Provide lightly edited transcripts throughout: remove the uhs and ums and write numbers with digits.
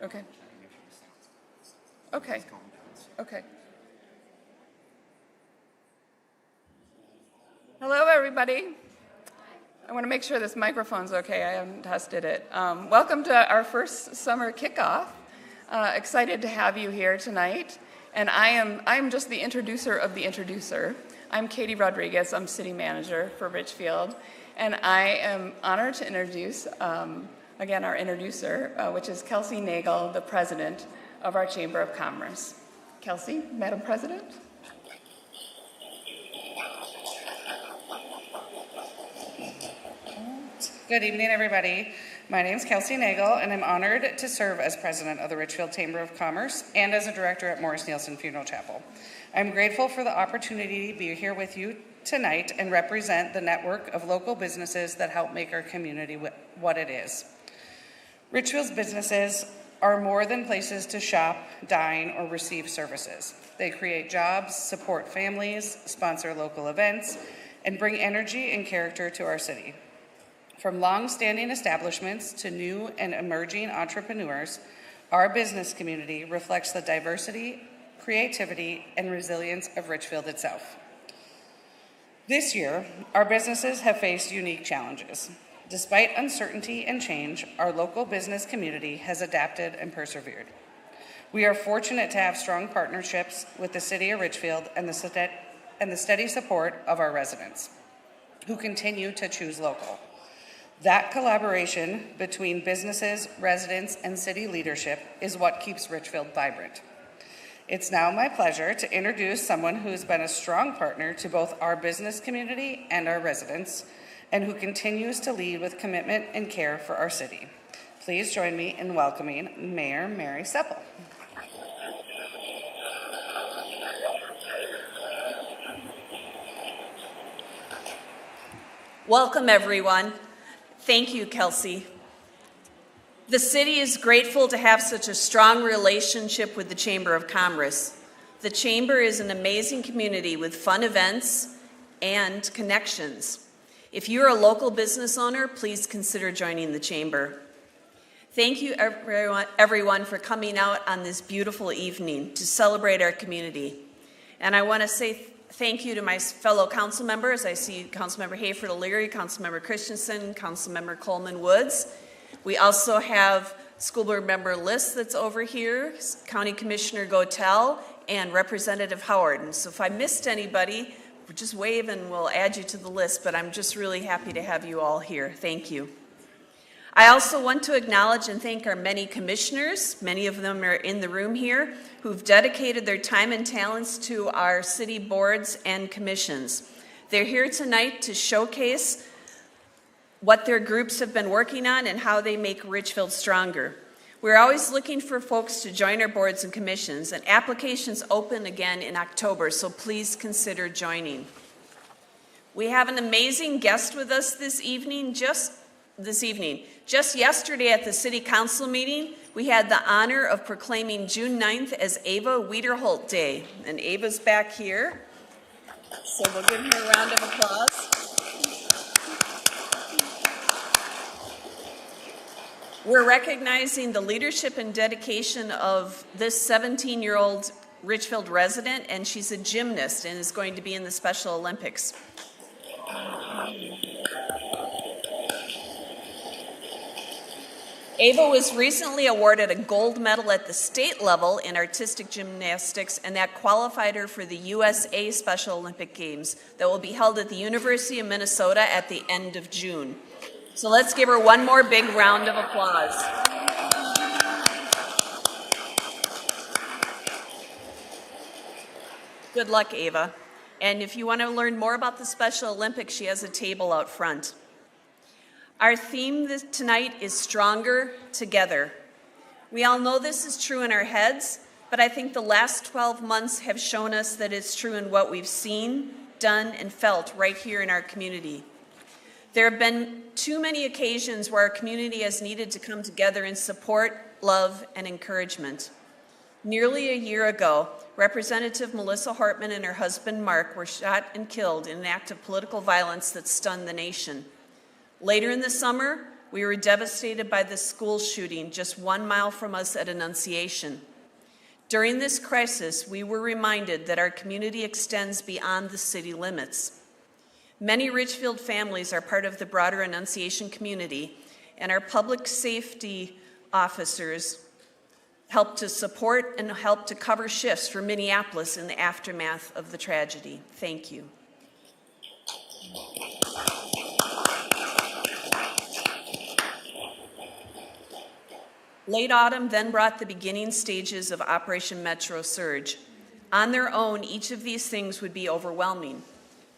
Okay. Okay. Okay. Hello, everybody. I want to make sure this microphone's okay. I haven't tested it. Welcome to our first summer kickoff. Excited to have you here tonight. And I'm just the introducer of the introducer. I'm Katie Rodriguez. I'm city manager for Richfield. And I am honored to introduce, again, our introducer, which is Kelsey Nagel, the president of our Chamber of Commerce. Kelsey, Madam President. Good evening, everybody. My name is Kelsey Nagel, and I'm honored to serve as president of the Richfield Chamber of Commerce and as a director at Morris Nielsen Funeral Chapel. I'm grateful for the opportunity to be here with you tonight and represent the network of local businesses that help make our community what it is. Richfield's businesses are more than places to shop, dine, or receive services. They create jobs, support families, sponsor local events, and bring energy and character to our city. From long-standing establishments to new and emerging entrepreneurs, our business community reflects the diversity, creativity, and resilience of Richfield itself. This year, our businesses have faced unique challenges. Despite uncertainty and change, our local business community has adapted and persevered. We are fortunate to have strong partnerships with the City of Richfield and the steady support of our residents, who continue to choose local. That collaboration between businesses, residents, and city leadership is what keeps Richfield vibrant. It's now my pleasure to introduce someone who's been a strong partner to both our business community and our residents, and who continues to lead with commitment and care for our city. Please join me in welcoming Mayor Mary Seppel. Welcome, everyone. Thank you, Kelsey. The city is grateful to have such a strong relationship with the Chamber of Commerce. The Chamber is an amazing community with fun events and connections. If you're a local business owner, please consider joining the Chamber. Thank you, everyone, for coming out on this beautiful evening to celebrate our community. And I want to say thank you to my fellow council members. I see Councilmember Hayford O'Leary, Councilmember Christensen, Councilmember Coleman Woods. We also have School Board Member List that's over here, County Commissioner Gotel, and Representative Howard. And so if I missed anybody, just wave and we'll add you to the list, but I'm just really happy to have you all here. Thank you. I also want to acknowledge and thank our many commissioners, many of them are in the room here, who've dedicated their time and talents to our city boards and commissions. They're here tonight to showcase what their groups have been working on and how they make Richfield stronger. We're always looking for folks to join our boards and commissions, and applications open again in October, so please consider joining. We have an amazing guest with us this evening. Just yesterday at the City Council meeting, we had the honor of proclaiming June 9th as Ava Wiederholt Day. And Ava's back here, so we'll give her a round of applause. We're recognizing the leadership and dedication of this 17-year-old Richfield resident, and she's a gymnast and is going to be in the Special Olympics. Ava was recently awarded a gold medal at the state level in artistic gymnastics, and that qualified her for the USA Special Olympic Games that will be held at the University of Minnesota at the end of June. So let's give her one more big round of applause. Good luck, Ava. And if you want to learn more about the Special Olympics, she has a table out front. Our theme tonight is Stronger Together. We all know this is true in our heads, but I think the last 12 months have shown us that it's true in what we've seen, done, and felt right here in our community. There have been too many occasions where our community has needed to come together in support, love, and encouragement. Nearly a year ago, Representative Melissa Hartman and her husband Mark were shot and killed in an act of political violence that stunned the nation. Later in the summer, We were devastated by the school shooting just 1 mile from us at Annunciation. During this crisis, we were reminded that our community extends beyond the city limits. Many Richfield families are part of the broader Annunciation community, and our public safety officers help to support and help to cover shifts for Minneapolis in the aftermath of the tragedy. Thank you. Late autumn then brought the beginning stages of Operation Metro Surge. On their own, each of these things would be overwhelming.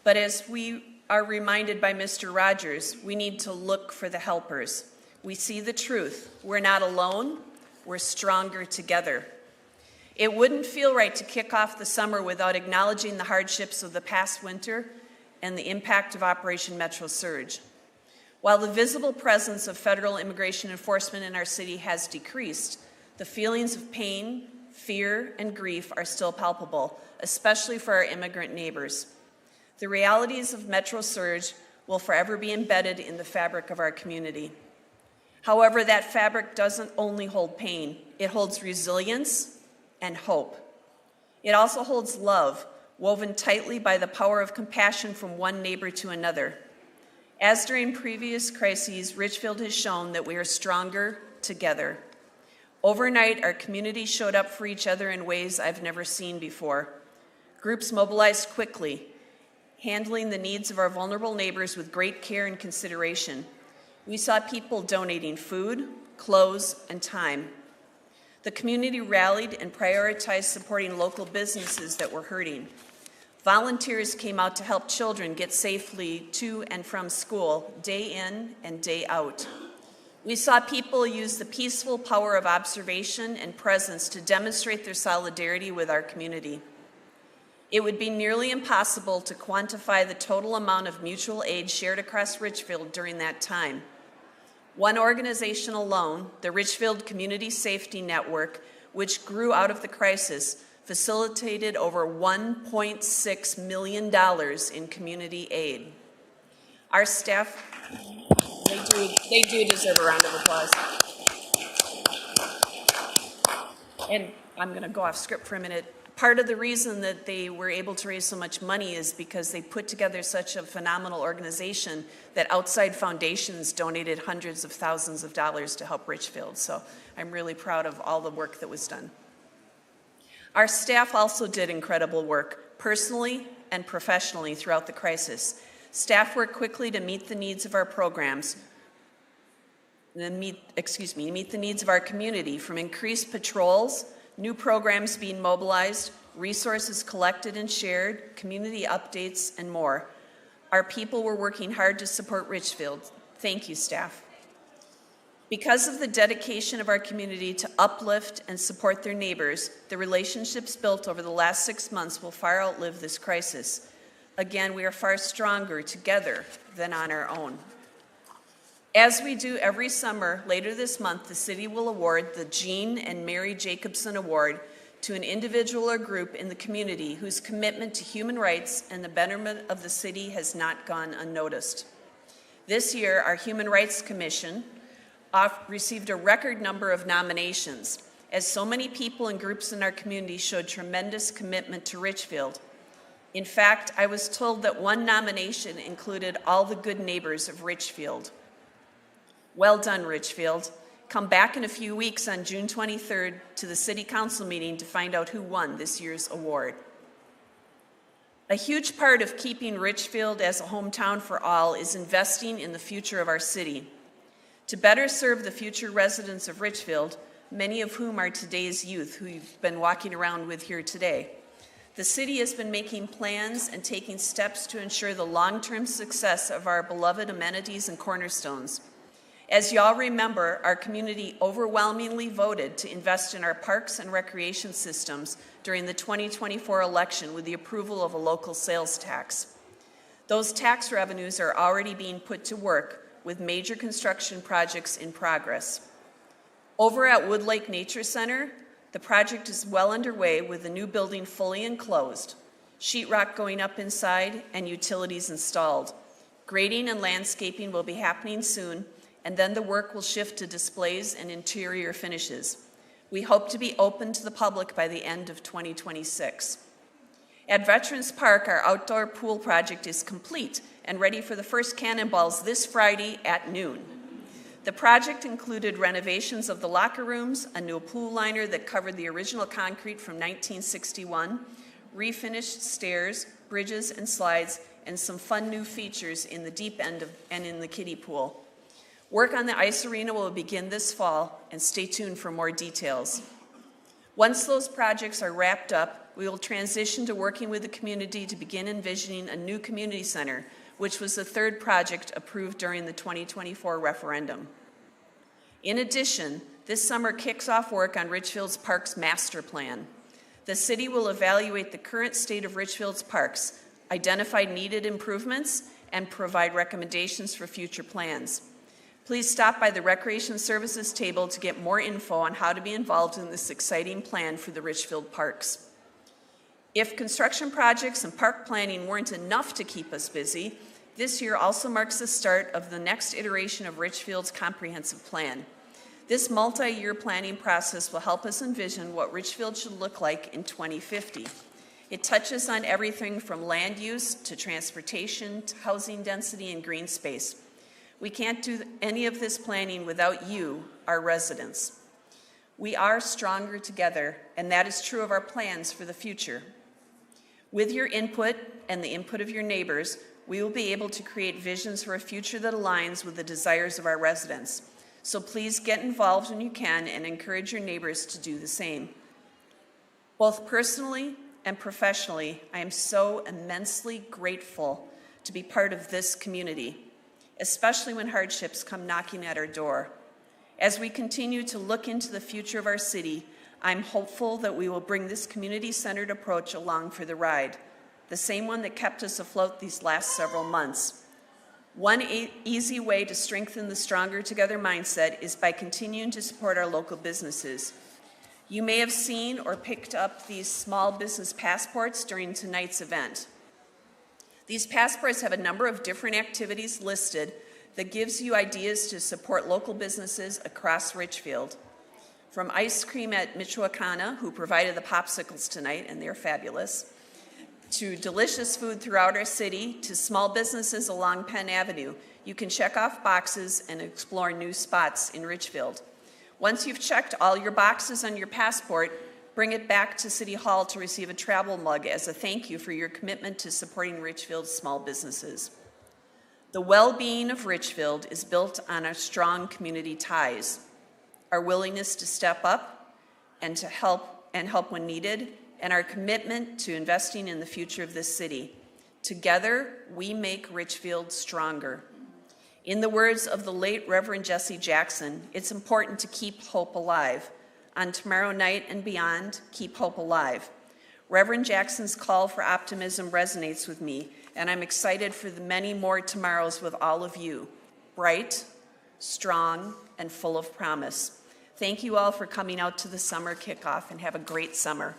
But as we are reminded by Mr. Rogers, we need to look for the helpers. We see the truth. We're not alone. We're stronger together. It wouldn't feel right to kick off the summer without acknowledging the hardships of the past winter and the impact of Operation Metro Surge. While the visible presence of federal immigration enforcement in our city has decreased, the feelings of pain, fear, and grief are still palpable, especially for our immigrant neighbors. The realities of Metro Surge will forever be embedded in the fabric of our community. However, that fabric doesn't only hold pain, it holds resilience and hope. It also holds love, woven tightly by the power of compassion from one neighbor to another. As during previous crises, Richfield has shown that we are stronger together. Overnight, our community showed up for each other in ways I've never seen before. Groups mobilized quickly, handling the needs of our vulnerable neighbors with great care and consideration. We saw people donating food, clothes, and time. The community rallied and prioritized supporting local businesses that were hurting. Volunteers came out to help children get safely to and from school, day in and day out. We saw people use the peaceful power of observation and presence to demonstrate their solidarity with our community. It would be nearly impossible to quantify the total amount of mutual aid shared across Richfield during that time. One organization alone, the Richfield Community Safety Network, which grew out of the crisis, facilitated over $1.6 million in community aid. Our staff, they do deserve a round of applause. And I'm going to go off script for a minute. Part of the reason that they were able to raise so much money is because they put together such a phenomenal organization that outside foundations donated hundreds of thousands of dollars to help Richfield. So I'm really proud of all the work that was done. Our staff also did incredible work, personally and professionally, throughout the crisis. Staff worked quickly to meet the needs of our programs, meet the needs of our community, from increased patrols, new programs being mobilized, resources collected and shared, community updates, and more. Our people were working hard to support Richfield. Thank you, staff. Because of the dedication of our community to uplift and support their neighbors, the relationships built over the last 6 months will far outlive this crisis. Again, we are far stronger together than on our own. As we do every summer, later this month, the city will award the Jean and Mary Jacobson Award to an individual or group in the community whose commitment to human rights and the betterment of the city has not gone unnoticed. This year, our Human Rights Commission received a record number of nominations, as so many people and groups in our community showed tremendous commitment to Richfield. In fact, I was told that one nomination included all the good neighbors of Richfield. Well done, Richfield. Come back in a few weeks on June 23rd to the City Council meeting to find out who won this year's award. A huge part of keeping Richfield as a hometown for all is investing in the future of our city. To better serve the future residents of Richfield, many of whom are today's youth who you've been walking around with here today, the city has been making plans and taking steps to ensure the long-term success of our beloved amenities and cornerstones. As you all remember, our community overwhelmingly voted to invest in our parks and recreation systems during the 2024 election with the approval of a local sales tax. Those tax revenues are already being put to work with major construction projects in progress. Over at Wood Lake Nature Center, the project is well underway with the new building fully enclosed, sheetrock going up inside, and utilities installed. Grading and landscaping will be happening soon, and then the work will shift to displays and interior finishes. We hope to be open to the public by the end of 2026. At Veterans Park, our outdoor pool project is complete and ready for the first cannonballs this Friday at noon. The project included renovations of the locker rooms, a new pool liner that covered the original concrete from 1961, refinished stairs, bridges, and slides, and some fun new features in the deep end and in the kiddie pool. Work on the ice arena will begin this fall, and stay tuned for more details. Once those projects are wrapped up, we will transition to working with the community to begin envisioning a new community center, which was the third project approved during the 2024 referendum. In addition, this summer kicks off work on Richfield's Parks Master Plan. The city will evaluate the current state of Richfield's parks, identify needed improvements, and provide recommendations for future plans. Please stop by the Recreation Services table to get more info on how to be involved in this exciting plan for the Richfield parks. If construction projects and park planning weren't enough to keep us busy, this year also marks the start of the next iteration of Richfield's comprehensive plan. This multi-year planning process will help us envision what Richfield should look like in 2050. It touches on everything from land use to transportation to housing density and green space. We can't do any of this planning without you, our residents. We are stronger together, and that is true of our plans for the future. With your input and the input of your neighbors, we will be able to create visions for a future that aligns with the desires of our residents. So please get involved when you can and encourage your neighbors to do the same. Both personally and professionally, I am so immensely grateful to be part of this community, especially when hardships come knocking at our door. As we continue to look into the future of our city, I'm hopeful that we will bring this community-centered approach along for the ride, the same one that kept us afloat these last several months. One easy way to strengthen the Stronger Together mindset is by continuing to support our local businesses. You may have seen or picked up these small business passports during tonight's event. These passports have a number of different activities listed that gives you ideas to support local businesses across Richfield. From ice cream at Michoacana, who provided the popsicles tonight, and they're fabulous, to delicious food throughout our city, to small businesses along Penn Avenue, you can check off boxes and explore new spots in Richfield. Once you've checked all your boxes on your passport, bring it back to City Hall to receive a travel mug as a thank you for your commitment to supporting Richfield's small businesses. The well-being of Richfield is built on our strong community ties, our willingness to step up and to help when needed, and our commitment to investing in the future of this city. Together, we make Richfield stronger. In the words of the late Reverend Jesse Jackson, it's important to keep hope alive. On tomorrow night and beyond, keep hope alive. Reverend Jackson's call for optimism resonates with me, and I'm excited for the many more tomorrows with all of you, bright, strong, and full of promise. Thank you all for coming out to the summer kickoff, and have a great summer.